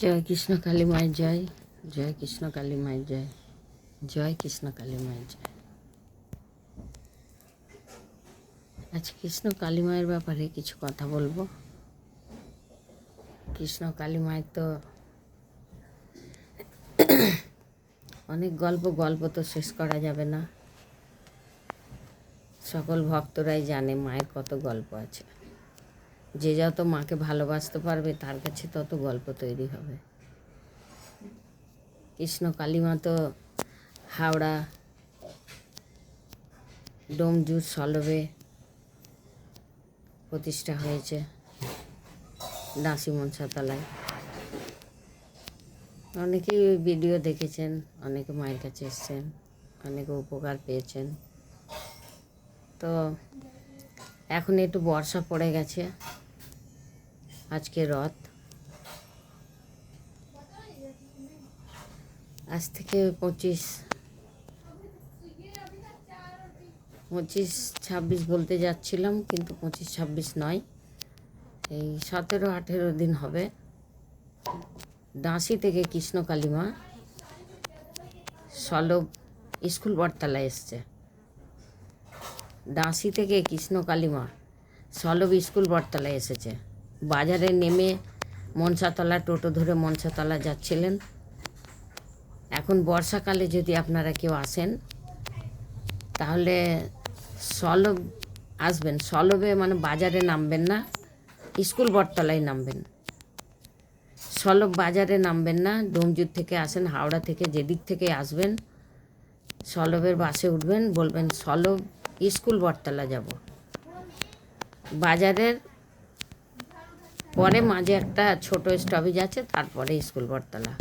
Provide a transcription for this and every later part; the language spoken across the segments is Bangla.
জয় কৃষ্ণ কালী মায়ের জয়, জয় কৃষ্ণ কালী মায়ের জয়, জয় কৃষ্ণ কালী মায়ের জয়। আজ কৃষ্ণ কালী মায়ের ব্যাপারে কিছু কথা বলবো। কৃষ্ণ কালী মায়ের তো অনেক গল্প তো শেষ করা যাবে না। সকল ভক্তরাই জানে মায়ের কত গল্প আছে। যে যত মাকে ভালোবাসতে পারবে তার কাছে তত গল্প তৈরি হবে। কৃষ্ণ কালীমা তো হাওড়া, ডোমজুর, সলবে প্রতিষ্ঠা হয়েছে, দাসী মনসাতলায়। অনেকেই ভিডিও দেখেছেন, অনেকে মায়ের কাছে এসছেন, অনেকে উপকার পেয়েছেন। তো এখন একটু বর্ষা পড়ে গেছে, আজকে রথ, আজ থেকে 25-26 বলতে যাচ্ছিলাম, কিন্তু 25-26 নয়, এই 17-18 দিন হবে। দাসী থেকে কৃষ্ণ কালীমা সলব স্কুল বটতলায় এসছে। দাসী থেকে কৃষ্ণ কালীমা সলব স্কুল বটতলায় এসেছে। বাজারে নেমে মনসাতলা, টোটো ধরে মনসাতলা যাচ্ছিলেন। এখন বর্ষাকালে যদি আপনারা কেউ আসেন তাহলে সলব আসবেন। সলবে মানে বাজারে নামবেন না, স্কুল বটতলায় নামবেন। সলব বাজারে নামবেন না। ডোমজুর থেকে আসেন, হাওড়া থেকে, যেদিক থেকে আসবেন, সলবের বাসে উঠবেন, বলবেন সলব স্কুল বটতলা যাব। বাজারের পরে মাঝে একটা ছোট স্টপেজ আছে, তারপরে স্কুল বটতলা।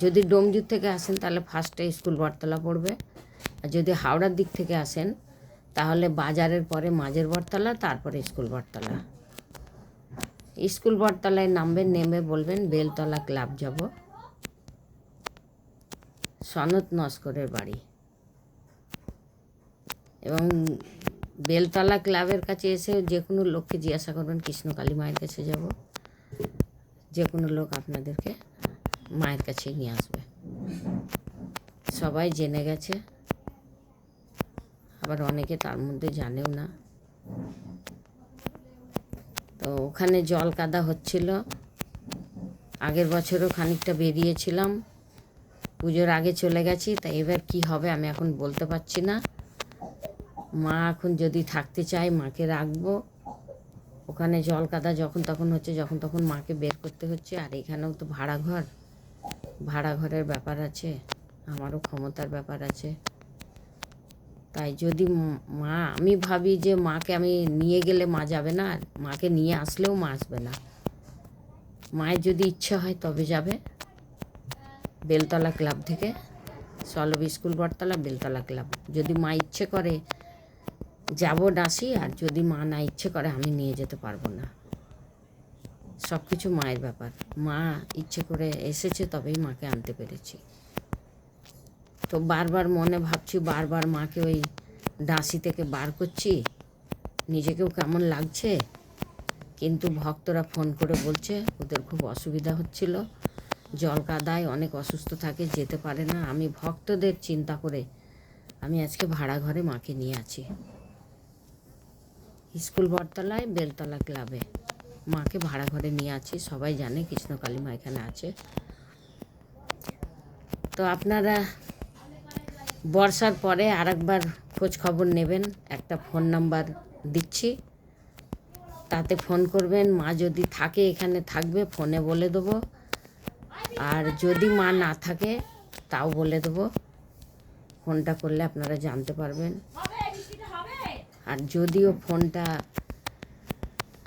যদি ডোমজুর থেকে আসেন তাহলে ফার্স্টে স্কুল বটতলা পড়বে, আর যদি হাওড়ার দিক থেকে আসেন তাহলে বাজারের পরে মাঝের বটতলা, তারপরে স্কুল বটতলা। স্কুল বটতলায় নামবেন, নেমে বলবেন বেলতলা ক্লাব যাব, সনত নস্করের বাড়ি। এবং বেলতলা ক্লাবের কাছে এসে যে কোনো লোককে জিজ্ঞাসা করবেন কৃষ্ণ কালী মায়ের কাছে যাব, যে কোনো লোক আপনাদেরকে মায়ের কাছে নিয়ে আসবে। সবাই জেনে গেছে, আবার অনেকে তার মধ্যে জানেও না। তো ওখানে জল কাদা হচ্ছিল, আগের বছরও খানিকটা বেরিয়েছিলাম, পুজোর আগে চলে গেছি। তাই এবার কি হবে আমি এখন বলতে পারছি না। মা এখন যদি থাকতে চায় মাকে রাখবো। ওখানে জল কাদা যখন তখন হচ্ছে, যখন তখন মাকে বের করতে হচ্ছে। আর এখানেও তো ভাড়া ঘরের ব্যাপার আছে, আমারও ক্ষমতার ব্যাপার আছে। তাই যদি মা, আমি ভাবি যে মাকে আমি নিয়ে গেলে মা যাবে না, আর মাকে নিয়ে আসলেও মা আসবে না। মায়ের যদি ইচ্ছা হয় তবে যাবে। বেলতলা ক্লাব থেকে সলব স্কুল বটতলা, বেলতলা ক্লাব। যদি মা ইচ্ছে করে যাব দাসী, আর যদি মা না ইচ্ছে করে আমি নিয়ে যেতে পারবো না। সব কিছু মায়ের ব্যাপার। মা ইচ্ছে করে এসেছে তবেই মাকে আনতে পেরেছি। তো বারবার মনে ভাবছি, বারবার মাকে ওই দাসী থেকে বার করছি, নিজেকেও কেমন লাগছে। কিন্তু ভক্তরা ফোন করে বলছে ওদের খুব অসুবিধা হচ্ছিল, জল কাদায় অনেক অসুস্থ থাকে, যেতে পারে না। আমি ভক্তদের চিন্তা করে আমি আজকে ভাড়া ঘরে মাকে নিয়ে আছি, স্কুল বটতলায় বেলতলা ক্লাবে মাকে ভাড়া ঘরে নিয়ে আছি। সবাই জানে কৃষ্ণ কালী মা এখানে আছে। তো আপনারা বর্ষার পরে আরেকবার খোঁজ খবর নেবেন, একটা ফোন নাম্বার দিচ্ছি, তাতে ফোন করবেন। মা যদি থাকে এখানে থাকবে, ফোনে বলে দেবো। আর যদি মা না থাকে তাও বলে দেবো, ফোনটা করলে আপনারা জানতে পারবেন। আর যদিও ফোনটা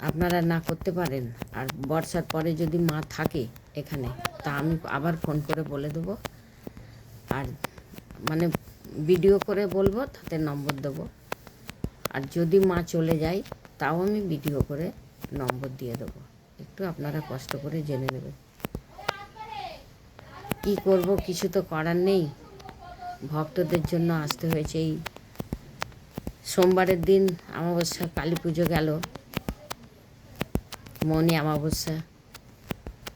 আপনারা না করতে পারেন, আর বর্ষার পরে যদি মা থাকে এখানে, তা আমি আবার ফোন করে বলে দেবো। আর মানে ভিডিও করে বলবো, তাতে নম্বর দেবো। আর যদি মা চলে যায় তাও আমি ভিডিও করে নম্বর দিয়ে দেবো। একটু আপনারা কষ্ট করে জেনে নেবেন। কি করব, কিছু তো করার নেই। ভক্তদের জন্য আসতে হয়েছে। এই সোমবারের দিন অমাবস্যা, কালী পুজো গেল, মৌনী অমাবস্যা,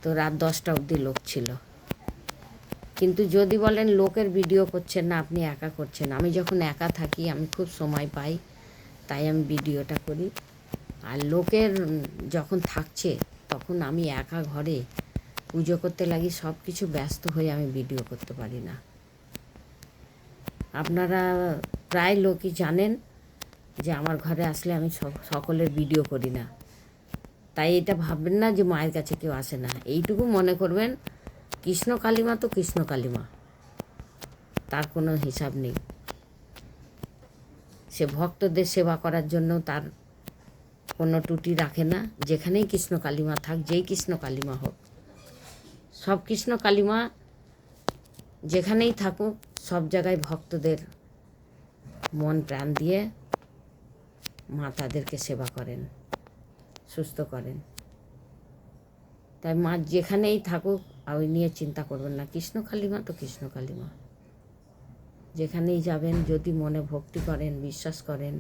তো রাত 10টা অবধি লোক ছিল। কিন্তু যদি বলেন লোকের ভিডিও করছেন না, আপনি একা করছেন, আমি যখন একা থাকি আমি খুব সময় পাই, তাই আমি ভিডিওটা করি। আর লোকের যখন থাকছে তখন আমি একা ঘরে পুজো করতে লাগি, সব কিছু ব্যস্ত হয়ে আমি ভিডিও করতে পারি না। আপনারা প্রায় লোকই জানেন যে আমার ঘরে আসলে আমি সকলের ভিডিও করি না। তাই এটা ভাববেন না যে মায়ের কাছে কেউ আসে না। এইটুকু মনে করবেন, কৃষ্ণ কালিমা তো কৃষ্ণ কালিমা, তার কোনো হিসাব নেই। সে ভক্তদের সেবা করার জন্য তার কোনো ত্রুটি রাখে না। যেখানেই কৃষ্ণ কালিমা থাক, যেই কৃষ্ণ কালিমা হোক, সব কৃষ্ণ কালিমা যেখানেই থাকুক, সব জায়গায় ভক্তদের মন প্রাণ দিয়ে মা তাদেরকে সেবা করেন, সুস্থ করেন। তাই মা যেখানেই থাকুক ওই নিয়ে চিন্তা করবেন না, কৃষ্ণ কালিমা তো কৃষ্ণ কালিমা। যেখানেই যাবেন, যদি মনে ভক্তি করেন, বিশ্বাস করেন,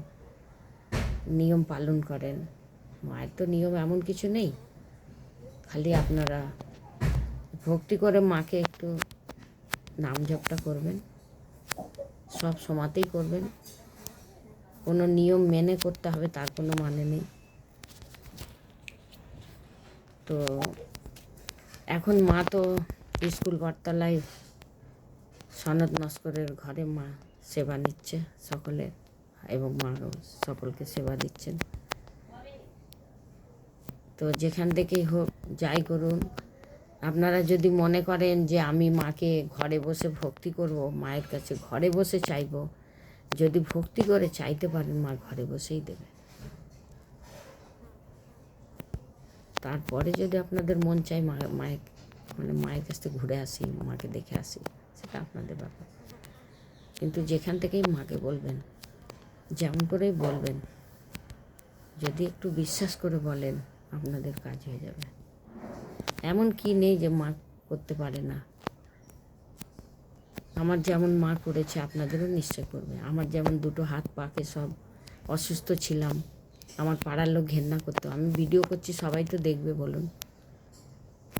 নিয়ম পালন করেন, মায়ের তো নিয়ম এমন কিছু নেই, খালি আপনারা ভক্তি করে মাকে একটু নাম জপটা করবেন, সব সময়তেই করবেন। কোনো নিয়ম মেনে করতে হবে তার কোনো মানে নেই। তো এখন মা তো স্কুল বটতলায় সনদ নস্করের ঘরে মা সেবা নিচ্ছে সকলের, এবং মা সকলকে সেবা দিচ্ছেন। তো যেখান থেকেই হোক, যাই করুন, আপনারা যদি মনে করেন যে আমি মাকে ঘরে বসে ভক্তি করব, মায়ের কাছে ঘরে বসে চাইব, যদি ভক্তি করে চাইতে পারেন মা ঘরে বসেই দেবে। তারপরে যদি আপনাদের মন চায় মায়ের কাছ থেকে ঘুরে আসি, মাকে দেখে আসি, সেটা আপনাদের ব্যাপার। কিন্তু যেখান থেকেই মাকে বলবেন, যেমন করেই বলবেন, যদি একটু বিশ্বাস করে বলেন, আপনাদের কাজ হয়ে যাবে। এমন কি নেই যে মা করতে পারে না। আমার যেমন মা করেছে আপনাদেরও নিশ্চয় করবে। আমার যেমন দুটো হাত পাকে সব অসুস্থ ছিলাম, আমার পাড়ার লোক ঘেন্না করতো, আমি ভিডিও করছি সবাই তো দেখবে, বলুন,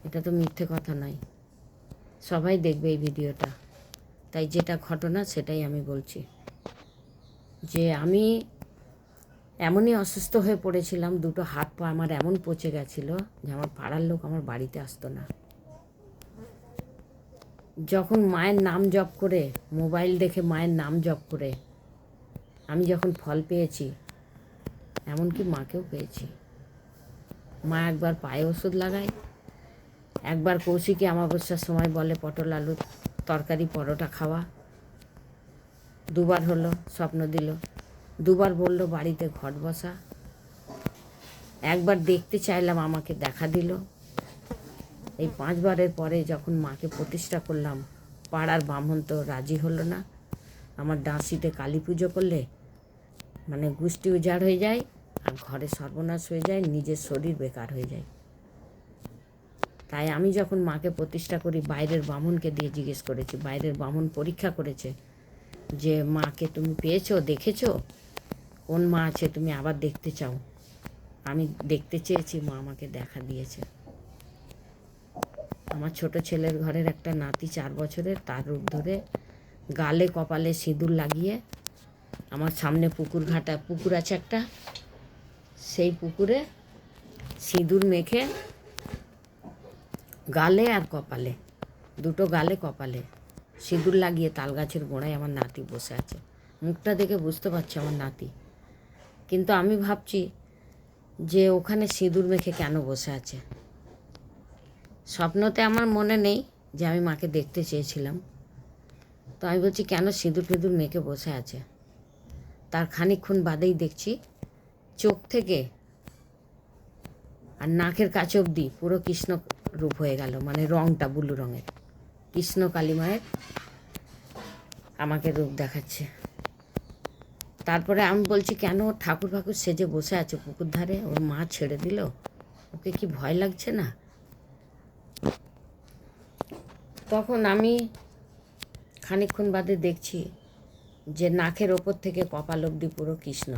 এটা তো মিথ্যে কথা নয়, সবাই দেখবে এই ভিডিওটা। তাই যেটা ঘটনা সেটাই আমি বলছি, যে আমি এমনই অসুস্থ হয়ে পড়েছিলাম, দুটো হাত পা আমার এমন পচে গেছিলো যে আমার পাড়ার লোক আমার বাড়িতে আসতো না। যখন মায়ের নাম জপ করে, মোবাইল দেখে মায়ের নাম জপ করে আমি যখন ফল পেয়েছি, এমনকি মাকেও পেয়েছি। মা একবার পায়ে ওষুধ লাগায়, একবার কৌশিকী অমাবস্যার সময় বলে পটল আলু তরকারি পরোটা খাওয়া, দুবার হলো স্বপ্ন দিল, দুবার বলল বাড়িতে ঘট বসা, একবার দেখতে চাইলাম আমাকে দেখা দিল। এই 5 বারের পরে যখন মাকে প্রতিষ্ঠা করলাম, পাড়ার ব্রাহ্মণ তো রাজি হলো না। আমার ডাঁসিতে কালী পুজো করলে মানে গোষ্ঠী উজাড় হয়ে যায়, আর ঘরে সর্বনাশ হয়ে যায়, নিজের শরীর বেকার হয়ে যায়। তাই আমি যখন মাকে প্রতিষ্ঠা করি, বাইরের ব্রাহ্মণকে দিয়ে জিজ্ঞেস করেছি, বাইরের ব্রাহ্মণ পরীক্ষা করেছে যে মাকে তুমি পেয়েছো, দেখেছো, কোন মা আছে তুমি আবার দেখতে চাও? আমি দেখতে চেয়েছি, মা আমাকে দেখা দিয়েছে। আমার ছোট ছেলের ঘরের একটা নাতি 4 বছরের, তার রূপ ধরে গালে কপালে সিঁদুর লাগিয়ে আমার সামনে পুকুর আছে একটা, সেই পুকুরে সিঁদুর মেখে গালে আর কপালে, দুটো গালে কপালে সিঁদুর লাগিয়ে তাল গাছের গোড়ায় আমার নাতি বসে আছে। মুখটা দেখে বুঝতে পারছি আমার নাতি, কিন্তু আমি ভাবছি যে ওখানে সিঁদুর মেখে কেন বসে আছে। স্বপ্নতে আমার মনে নেই যে আমি মাকে দেখতে চেয়েছিলাম, তো আমি বলছি কেন সিঁদুর ফিঁদুর মেখে বসে আছে। তার খানিকক্ষণ বাদেই দেখছি চোখ থেকে আর নাকের কাছে অবধি পুরো কৃষ্ণ রূপ হয়ে গেল, মানে রঙটা ব্লু রঙের, কৃষ্ণ কালী মায়ের আমাকে রূপ দেখাচ্ছে। তারপরে আমি বলছি কেন ঠাকুর ফাকুর সেজে বসে আছে পুকুর ধারে, ওর মা ছেড়ে দিল, ওকে কি ভয় লাগছে না? তখন আমি খানিকক্ষণ বাদে দেখছি যে নাকের ওপর থেকে কপাল অবধি পুরো কৃষ্ণ।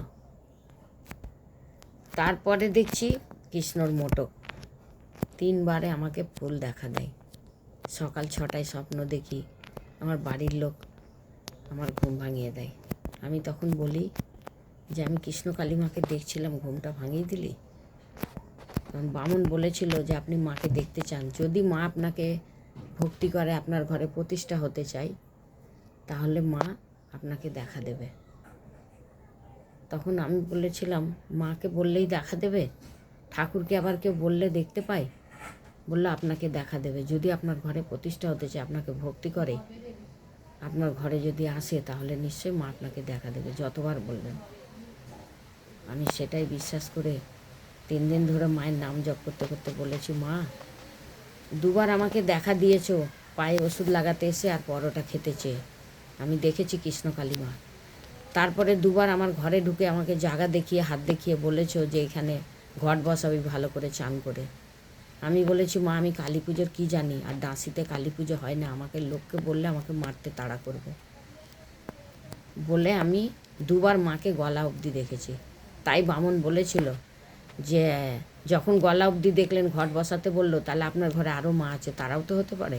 তারপরে দেখছি কৃষ্ণর মোটক 3বারে আমাকে ফুল দেখা দেয়। সকাল 6টায় স্বপ্ন দেখি, আমার বাড়ির লোক আমার ঘুম ভাঙিয়ে দেয়। আমি তখন বলি যে আমি কৃষ্ণ কালী মাকে দেখছিলাম, ঘুমটা ভাঙিয়ে দিলি। কারণ বামুন বলেছিল যে আপনি মাকে দেখতে চান, যদি মা আপনাকে ভক্তি করে, আপনার ঘরে প্রতিষ্ঠা হতে চাই, তাহলে মা আপনাকে দেখা দেবে। তখন আমি বলেছিলাম মাকে বললেই দেখা দেবে? ঠাকুরকে আবার কেউ বললে দেখতে পাই? বললো আপনাকে দেখা দেবে, যদি আপনার ঘরে প্রতিষ্ঠা হতে চায়, আপনাকে ভক্তি করে, আপনার ঘরে যদি আসে, তাহলে নিশ্চয়ই মা আপনাকে দেখা দেবে, যতবার বলবেন। আমি সেটাই বিশ্বাস করে 3 দিন ধরে মায়ের নাম জপ করতে করতে বলেছি, মা 2বার আমাকে দেখা দিয়েছো, পায়ে ওষুধ লাগাতে এসে আর পরোটা খেতে চেয়ে। আমি দেখেছি কৃষ্ণকালী মা। তারপরে 2বার আমার ঘরে ঢুকে আমাকে জায়গা দেখিয়ে, হাত দেখিয়ে বলেছো যে এখানে ঘট বসাবি ভালো করে চান করে। আমি বলেছি মা আমি কালী পুজোর কী জানি, আর ডাঁসিতে কালী পুজো হয় না, আমাকে লোককে বললে আমাকে মারতে তাড়া করবে বলে আমি 2বার মাকে গলা অবধি দেখেছি। তাই বামুন বলেছিল যে যখন গলা অবধি দেখলেন, ঘট বসাতে বললো, তাহলে আপনার ঘরে আরও মা আছে, তারাও তো হতে পারে।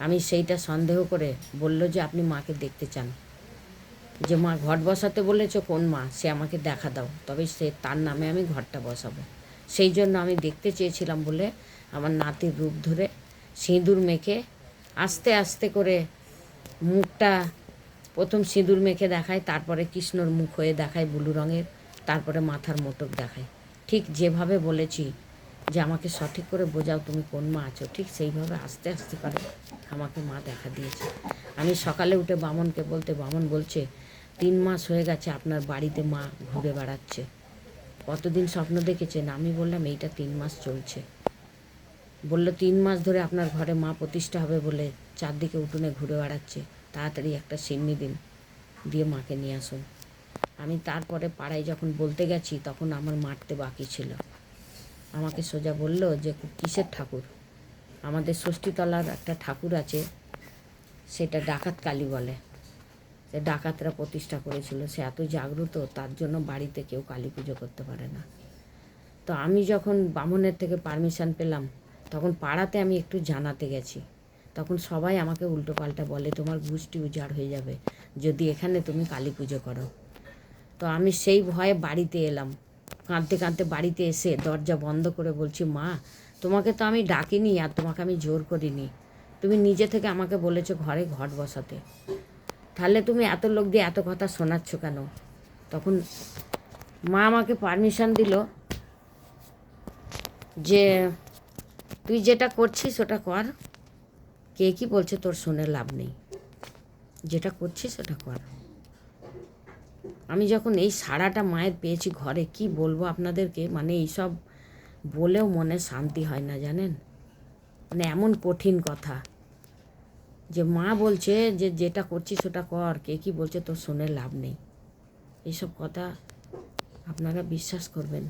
আমি সেইটা সন্দেহ করে বলল যে আপনি মাকে দেখতে চান, যে মা ঘট বসাতে বলেছ, কোন মা, সে আমাকে দেখা দাও, তবে সে তার নামে আমি ঘরটা বসাবো। সেই জন্য আমি দেখতে চেয়েছিলাম বলে আমার নাতির রূপ ধরে সিঁদুর মেখে আস্তে আস্তে করে মুখটা প্রথম সিঁদুর মেখে দেখায়, তারপরে কৃষ্ণর মুখ হয়ে দেখায় ব্লু রঙের, তারপরে মাথার মোটক দেখায়। ঠিক যেভাবে বলেছি যে আমাকে সঠিক করে বোঝাও তুমি কোন মা আছো, ঠিক সেইভাবে আস্তে আস্তে করে আমাকে মা দেখা দিয়েছে। আমি সকালে উঠে বামনকে বলতে, বামন বলছে 3 মাস হয়ে গেছে আপনার বাড়িতে মা ঘুরে বেড়াচ্ছে, কতদিন স্বপ্ন দেখেছেন? আমি বললাম এইটা 3 মাস চলছে। বলল 3 মাস ধরে আপনার ঘরে মা প্রতিষ্ঠা হবে বলে চারদিকে উঠোনে ঘুরে বেড়াচ্ছে, তাড়াতাড়ি একটা সিন্নি দিন, দিয়ে মাকে নিয়ে আসুন। আমি তারপরে পাড়ায় যখন বলতে গেছি, তখন আমার মারতে বাকি ছিল। আমাকে সোজা বলল যে কিসের ঠাকুর? আমাদের ষষ্ঠীতলার একটা ঠাকুর আছে, সেটা ডাকাত কালী বলে, সে ডাকাতরা প্রতিষ্ঠা করেছিল, সে এত জাগ্রত, তার জন্য বাড়িতে কেউ কালী পুজো করতে পারে না। তো আমি যখন বামুনের থেকে পারমিশন পেলাম, তখন পাড়াতে আমি একটু জানাতে গেছি, তখন সবাই আমাকে উল্টোপাল্টা বলে, তোমার গোষ্ঠী উজাড় হয়ে যাবে যদি এখানে তুমি কালী পুজো করো। তো আমি সেই ভয়ে বাড়িতে এলাম, কাঁদতে কাঁদতে বাড়িতে এসে দরজা বন্ধ করে বলছি, মা তোমাকে তো আমি ডাকিনি, আর তোমাকে আমি জোর করিনি, তুমি নিজে থেকে আমাকে বলেছো ঘরে ঘট বসাতে, তাহলে তুমি এত লোক দিয়ে এত কথা শোনাচ্ছ কেন? তখন মা আমাকে পারমিশন দিল যে তুই যেটা করছিস ওটা কর, কে কী বলছে তোর শুনে লাভ নেই, যেটা করছিস ওটা কর। আমি যখন এই সাড়াটা মায়ের পেয়েছি ঘরে, কি বলবো আপনাদেরকে, মানে এইসব বলেও মনে শান্তি হয় না জানেন, মানে এমন কঠিন কথা যে মা বলছে যে যেটা করছিস ওটা কর, কে কী বলছে তোর শুনে লাভ নেই। এইসব কথা আপনারা বিশ্বাস করবেন,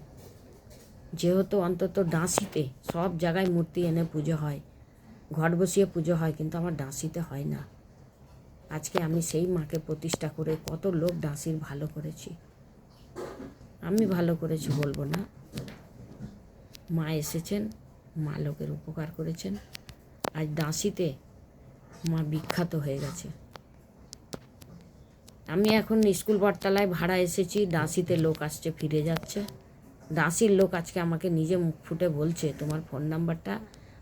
যেহেতু অন্তত ডাঁসিতে সব জায়গায় মূর্তি এনে পুজো হয়, ঘট বসিয়ে পুজো হয়, কিন্তু আমার ডাঁসিতে হয় না। আজকে আমি সেই মাকে প্রতিষ্ঠা করে কত লোক ডাঁসির ভালো করেছি, আমি ভালো করেছি বলবো না, মা এসেছেন, মা লোকের উপকার করেছেন, আজ ডাঁসিতে মা বিখ্যাত হয়ে গেছে। আমি এখন স্কুল বটতলায় ভাড়া এসেছি, ডাঁসিতে লোক আসছে ফিরে যাচ্ছে, ডাঁসির লোক আজকে আমাকে নিজে মুখ ফুটে বলছে তোমার ফোন নাম্বারটা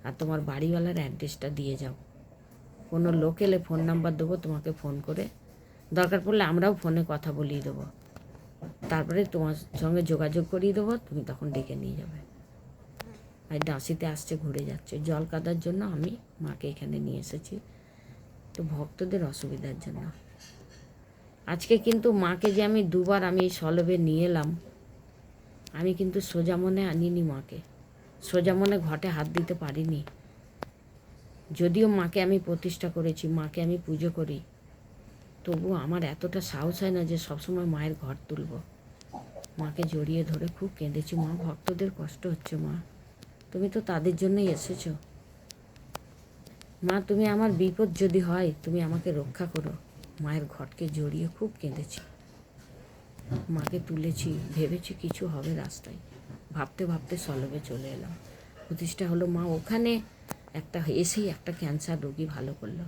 আর তোমার বাড়িওয়ালার অ্যাড্রেসটা দিয়ে যাও, কোনো লোক এলে ফোন নাম্বার দেবো তোমাকে, ফোন করে দরকার পড়লে আমরাও ফোনে কথা বলিয়ে দেবো, তারপরে তোমার সঙ্গে যোগাযোগ করিয়ে দেবো, তুমি তখন ডেকে নিয়ে যাবে। আর ডাঁসিতে আসছে, ঘুরে যাচ্ছে, জল কাদার জন্য আমি মাকে এখানে নিয়ে এসেছি, তো ভক্তদের অসুবিধার জন্য। আজকে কিন্তু মাকে যে আমি 2বার আমি এই সলবে নিয়ে এলাম, আমি কিন্তু সোজা মনে আনিনি মাকে, সোজা মনে ঘটে হাত দিতে পারিনি। যদিও মাকে আমি প্রতিষ্ঠা করেছি, মাকে আমি পুজো করি, তবুও আমার এতটা সাহস হয় না যে সবসময় মায়ের ঘট তুলব। মাকে জড়িয়ে ধরে খুব কেঁদেছি, মা ভক্তদের কষ্ট হচ্ছে, মা তুমি তো তাদের জন্যই এসেছো, মা তুমি আমার বিপদ যদি হয় তুমি আমাকে রক্ষা করো। মায়ের ঘটকে জড়িয়ে খুব কেঁদেছি, মাকে তুলেছি, ভেবেছি কিছু হবে রাস্তায়, ভাবতে ভাবতে সলবে চলে এলাম। প্রতিষ্ঠা হলো, মা ওখানে এসেই একটা ক্যান্সার রোগী ভালো করলো।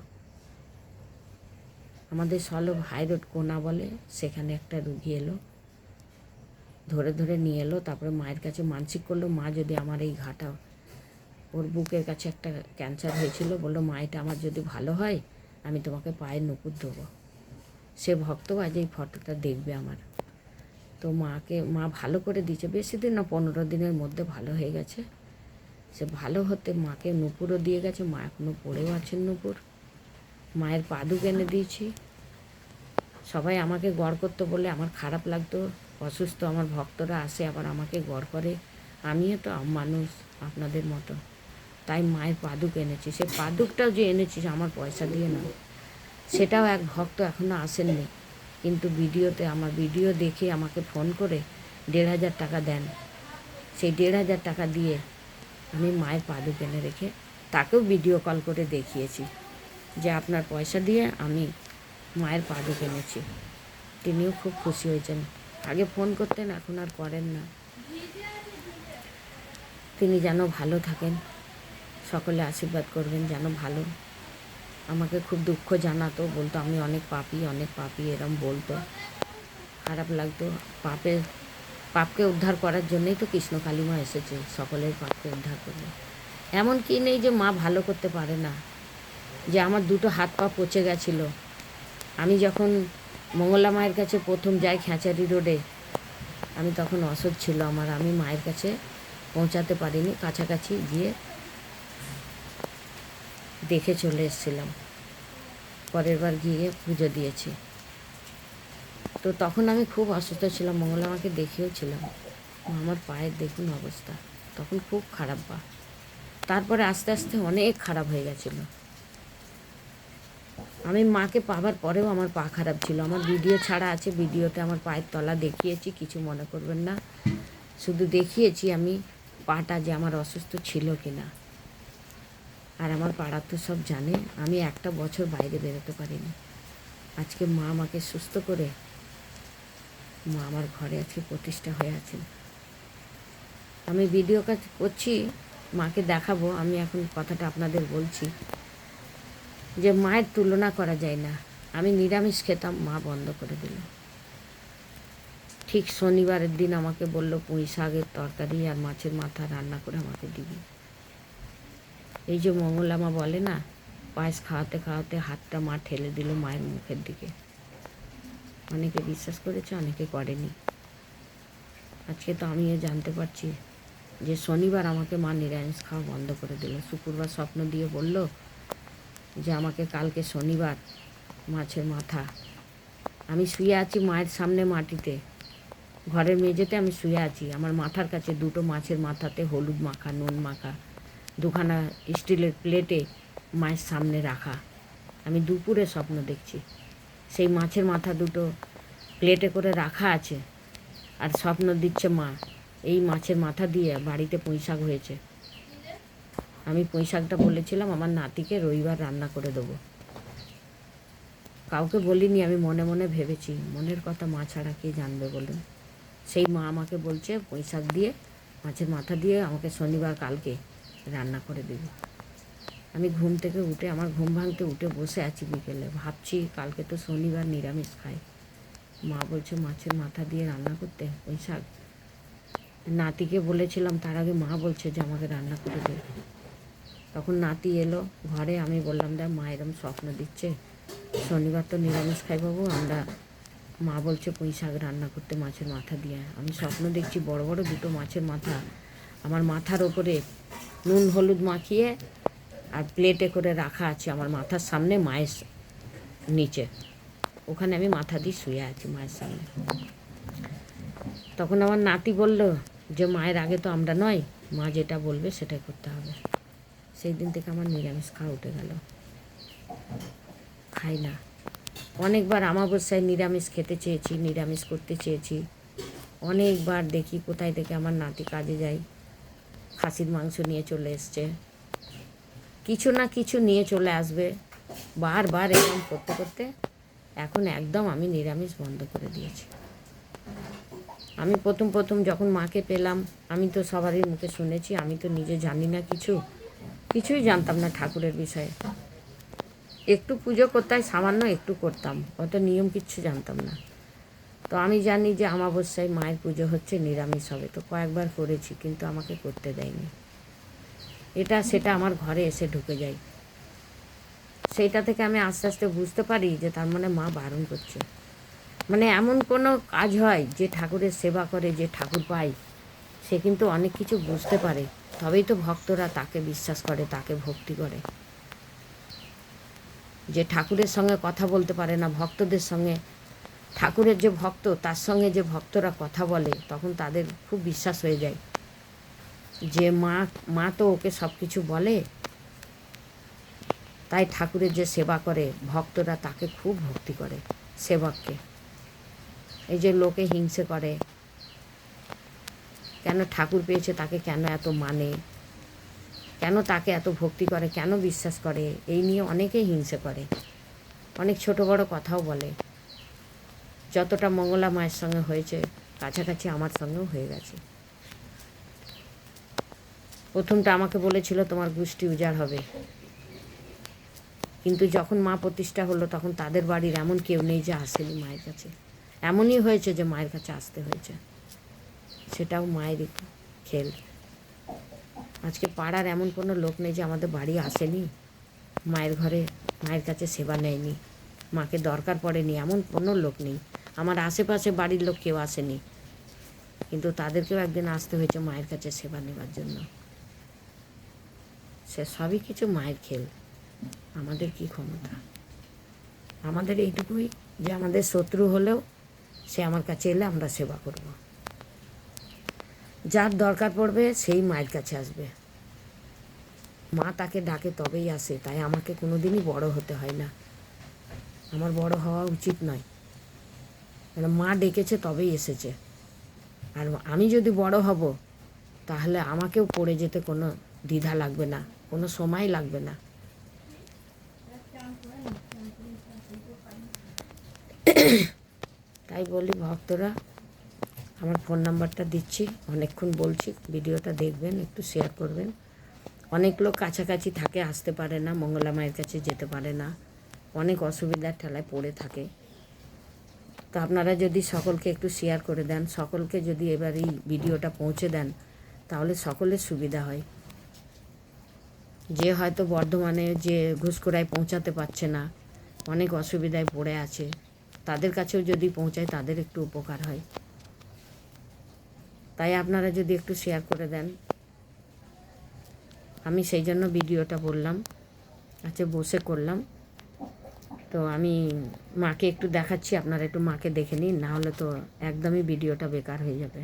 আমাদের সলভ হাই রোড কোনা বলে, সেখানে একটা রুগী এলো, ধরে ধরে নিয়ে এলো। তারপরে মায়ের কাছে মানসিক করলো, মা যদি আমার এই ঘাটা, ওর বুকের কাছে একটা ক্যান্সার হয়েছিল, বললো মা এটা আমার যদি ভালো হয় আমি তোমাকে পায়ের নুপুর দেবো। সে ভক্ত আজ এই ফটোটা দেখবে আমার। তো মা ভালো করে দিয়েছে, বেশি দিন না 15 দিনের মধ্যে ভালো হয়ে গেছে। সে ভালো হতে মাকে নুপুরও দিয়ে গেছে, মা এখনও পড়েও আছেন নুপুর। মায়ের পাদুক এনে দিয়েছি। সবাই আমাকে গড় করতে বললে আমার খারাপ লাগতো, অসুস্থ আমার ভক্তরা আসে আবার আমাকে গড় করে, আমিও তো মানুষ আপনাদের মতো, তাই মায়ের পাদুক এনেছি। সে পাদুকটাও যে এনেছি আমার পয়সা দিয়ে না, সেটাও এক ভক্ত এখনও আসেননি, কিন্তু আমার ভিডিও দেখে আমাকে ফোন করে 1,500 টাকা দেন। সেই 1,500 টাকা দিয়ে আমি মায়ের পাদুক এনে রেখে তাকেও ভিডিও কল করে দেখিয়েছি যে আপনার পয়সা দিয়ে আমি মায়ের পাদুক এনেছি। তিনিও খুব খুশি হয়েছেন। আগে ফোন করতেন, এখন আর করেন না। তিনি যেন ভালো থাকেন, সকলে আশীর্বাদ করবেন যেন ভালো। আমাকে খুব দুঃখ জানাতো, বলতো আমি অনেক পাপী এরম বলতো, খারাপ লাগতো। পাপকে উদ্ধার করার জন্যই তো কৃষ্ণ কালীমা এসেছে, সকলের পাপকে উদ্ধার করবে। এমন কি নেই যে মা ভালো করতে পারে না। যে আমার 2 হাত পা পচে গেছিলো, আমি যখন মঙ্গলা মায়ের কাছে প্রথম যাই খেঁচারি রোডে, আমি তখন অসুখ ছিল আমার, আমি মায়ের কাছে পৌঁছাতে পারিনি, কাছাকাছি গিয়ে দেখে চলে এসেছিলাম। পরের বার গিয়ে পুজো দিয়েছি। তো তখন আমি খুব অসুস্থ ছিলাম, মঙ্গলা মাকে দেখেও ছিলাম। আমার পায়ের দেখুন অবস্থা, তখন খুব খারাপ পা। তারপরে আস্তে আস্তে অনেক খারাপ হয়ে গেছিলো। আমি মাকে পাবার পরেও আমার পা খারাপ ছিল। আমার ভিডিও ছাড়া আছে, ভিডিওতে আমার পায়ের তলা দেখিয়েছি, কিছু মনে করবেন না। শুধু দেখিয়েছি আমি পাটা যে আমার অসুস্থ ছিল কি না। আর আমার পাড়া তো সব জানে, আমি একটা বছর বাইরে বেরোতে পারিনি। আজকে মা আমাকে সুস্থ করে মা আমার ঘরে আজকে প্রতিষ্ঠা হয়ে আছেন। আমি ভিডিও কাজ করছি, মাকে দেখাবো। আমি এখন কথাটা আপনাদের বলছি যে মায়ের তুলনা করা যায় না। আমি নিরামিষ খেতাম, মা বন্ধ করে দিল। ঠিক শনিবারের দিন আমাকে বলল পুঁই শাকের তরকারি আর মাছের মাথা রান্না করে আমাকে দিবি। এই যে মঙ্গলা মা বলে না, পায়েস খাওয়াতে খাওয়াতে হাতটা মা ঠেলে দিল মায়ের মুখের দিকে। অনেকে বিশ্বাস করেছে, অনেকে করেনি। আজকে তো আমিও জানতে পারছি যে শনিবার আমাকে মা নিরামিষ খাওয়া বন্ধ করে দিল। শুক্রবার স্বপ্ন দিয়ে বলল যে আমাকে কালকে শনিবার মাছের মাথা। আমি শুয়ে আছি মায়ের সামনে মাটিতে, ঘরের মেঝেতে আমি শুয়ে আছি, আমার মাথার কাছে 2টো মাছের মাথাতে হলুদ মাখা নুন মাখা 2খানা স্টিলের প্লেটে মায়ের সামনে রাখা। আমি দুপুরে স্বপ্ন দেখছি, সেই মাছের মাথা 2টো প্লেটে করে রাখা আছে, আর স্বপ্ন দিচ্ছে মা এই মাছের মাথা দিয়ে বাড়িতে পুঁই শাক হয়েছে। আমি পুঁই শাকটা বলেছিলাম আমার নাতিকে রবিবার রান্না করে দেবো। কাউকে বলিনি, আমি মনে মনে ভেবেছি। মনের কথা মা ছাড়া কে জানবে বলুন। সেই মা আমাকে বলছে পুঁই শাক দিয়ে মাছের মাথা দিয়ে আমাকে শনিবার কালকে রান্না করে দেবে। আমি ঘুম থেকে উঠে, আমার ঘুম ভাঙতে উঠে বসে আছি বিকেলে, ভাবছি কালকে তো শনিবার নিরামিষ খাই, মা বলছে মাছের মাথা দিয়ে রান্না করতে পুঁই শাক। নাতিকে বলেছিলাম, তার আগে মা বলছে যে আমাকে রান্না করে দে। তখন নাতি এলো ঘরে, আমি বললাম দেখ মা এরম স্বপ্ন দিচ্ছে, শনিবার তো নিরামিষ খাই বাবু আমরা, মা বলছে পুঁই শাক রান্না করতে মাছের মাথা দিয়ে। আমি স্বপ্ন দেখছি বড় বড় 2টো মাছের মাথা আমার মাথার ওপরে নুন হলুদ মাখিয়ে আর প্লেটে করে রাখা আছে আমার মাথার সামনে, মায়ের নিচে, ওখানে আমি মাথা দিয়ে শুয়ে আছি মায়ের সামনে। তখন আমার নাতি বলল যে মায়ের আগে তো আমরা নয়, মা যেটা বলবে সেটাই করতে হবে। সেই দিন থেকে আমার নিরামিষ খাওয়া উঠে গেল, খাই না। অনেকবার অমাবস্যায় নিরামিষ খেতে চেয়েছি, নিরামিষ করতে চেয়েছি, অনেকবার দেখি কোথায় থেকে আমার নাতি কাজে যায় খাসির মাংস নিয়ে চলে এসছে, কিছু না কিছু নিয়ে চলে আসবে, বারবার এরকম করতে করতে এখন একদম আমি নিরামিষ বন্ধ করে দিয়েছি। আমি প্রথম যখন মাকে পেলাম, আমি তো সবারই মুখে শুনেছি, আমি তো নিজে জানি না কিছুই জানতাম না ঠাকুরের বিষয়ে। একটু পুজো করতে হয়, সামান্য একটু করতাম, অত নিয়ম কিচ্ছু জানতাম না। তো আমি জানি যে অমাবস্যায় মায়ের পুজো হচ্ছে, নিরামিষ হবে, তো কয়েকবার করেছি, কিন্তু আমাকে করতে দেয়নি। এটা সেটা আমার ঘরে এসে ঢুকে যায়। সেইটা থেকে আমি আস্তে আস্তে বুঝতে পারি যে তার মানে মা বারণ করছে। মানে এমন কোনো কাজ হয় যে ঠাকুরের সেবা করে, যে ঠাকুর পায়, সে কিন্তু অনেক কিছু বুঝতে পারে, তবেই তো ভক্তরা তাকে বিশ্বাস করে, তাকে ভক্তি করে। যে ঠাকুরের সঙ্গে কথা বলতে পারে না, ভক্তদের সঙ্গে, ঠাকুরের যে ভক্ত তার সঙ্গে যে ভক্তরা কথা বলে, তখন তাদের খুব বিশ্বাস হয়ে যায় যে মা তো ওকে সব কিছু বলে। তাই ঠাকুরের যে সেবা করে ভক্তরা তাকে খুব ভক্তি করে, সেবককে। এই যে লোকে হিংসে করে, কেন ঠাকুর পেয়েছে তাকে কেন এত মানে, কেন তাকে এত ভক্তি করে, কেন বিশ্বাস করে, এই নিয়ে অনেকেই হিংসে করে, অনেক ছোট বড় কথাও বলে। যতটা মঙ্গলা মায়ের সঙ্গে হয়েছে, কাছাকাছি আমার সঙ্গেও হয়ে গেছে। প্রথমটা আমাকে বলেছিল তোমার গোষ্ঠী উজাড় হবে, কিন্তু যখন মা প্রতিষ্ঠা হলো তখন তাদের বাড়ির এমন কেউ নেই যে আসেনি মায়ের কাছে। এমনই হয়েছে যে মায়ের কাছে আসতে হয়েছে, সেটাও মায়েরই খেল। আজকে পাড়ার এমন কোনো লোক নেই যে আমাদের বাড়ি আসেনি, মায়ের ঘরে মায়ের কাছে সেবা নেয়নি, মাকে দরকার পড়েনি, এমন কোনো লোক নেই। আমার আশেপাশে বাড়ির লোক কেউ আসেনি, কিন্তু তাদেরকেও একদিন আসতে হয়েছে মায়ের কাছে সেবা নেবার জন্য। সে সবই কিছু মায়ের খেল। আমাদের কি ক্ষমতা? আমাদের এইটুকুই যে আমাদের শত্রু হলেও সে আমার কাছে এলে আমরা সেবা করব। যার দরকার পড়বে সেই মায়ের কাছে আসবে, মা তাকে ডাকে তবেই আসে। তাই আমাকে কোনো দিনই বড় হতে হয় না, আমার বড় হওয়া উচিত নয়, কেন মা ডেকেছে তবেই এসেছে। আর আমি যদি বড় হব তাহলে আমাকেও পড়ে যেতে কোনো দ্বিধা লাগবে না, কোনো সময় লাগবে না। তাই বলি ভক্তরা, আমার ফোন নাম্বারটা দিচ্ছি, অনেকক্ষণ বলছি, ভিডিওটা দেখবেন, একটু শেয়ার করবেন। অনেক লোক কাছাকাছি থাকে, আসতে পারে না, মঙ্গলা মায়ের কাছে যেতে পারে না, অনেক অসুবিধার ঠেলায় পড়ে থাকে। তো আপনারা যদি সকলকে একটু শেয়ার করে দেন, সকলকে যদি এবার এই ভিডিওটা পৌঁছে দেন, তাহলে সকলের সুবিধা হয়। যে হয়তো বর্ধমানে যে ঘুষখোরায় পৌঁছাতে পারছে না, অনেক অসুবিধায় পড়ে আছে, তাদের কাছেও যদি পৌঁছায় তাদের একটু উপকার হয়। তাই আপনারা যদি একটু শেয়ার করে দেন, আমি সেই জন্য ভিডিওটা বললাম, আচ্ছা বসে করলাম। তো আমি মাকে একটু দেখাচ্ছি, আপনারা একটু মাকে দেখে নিন, না হলে তো একদমই ভিডিওটা বেকার হয়ে যাবে।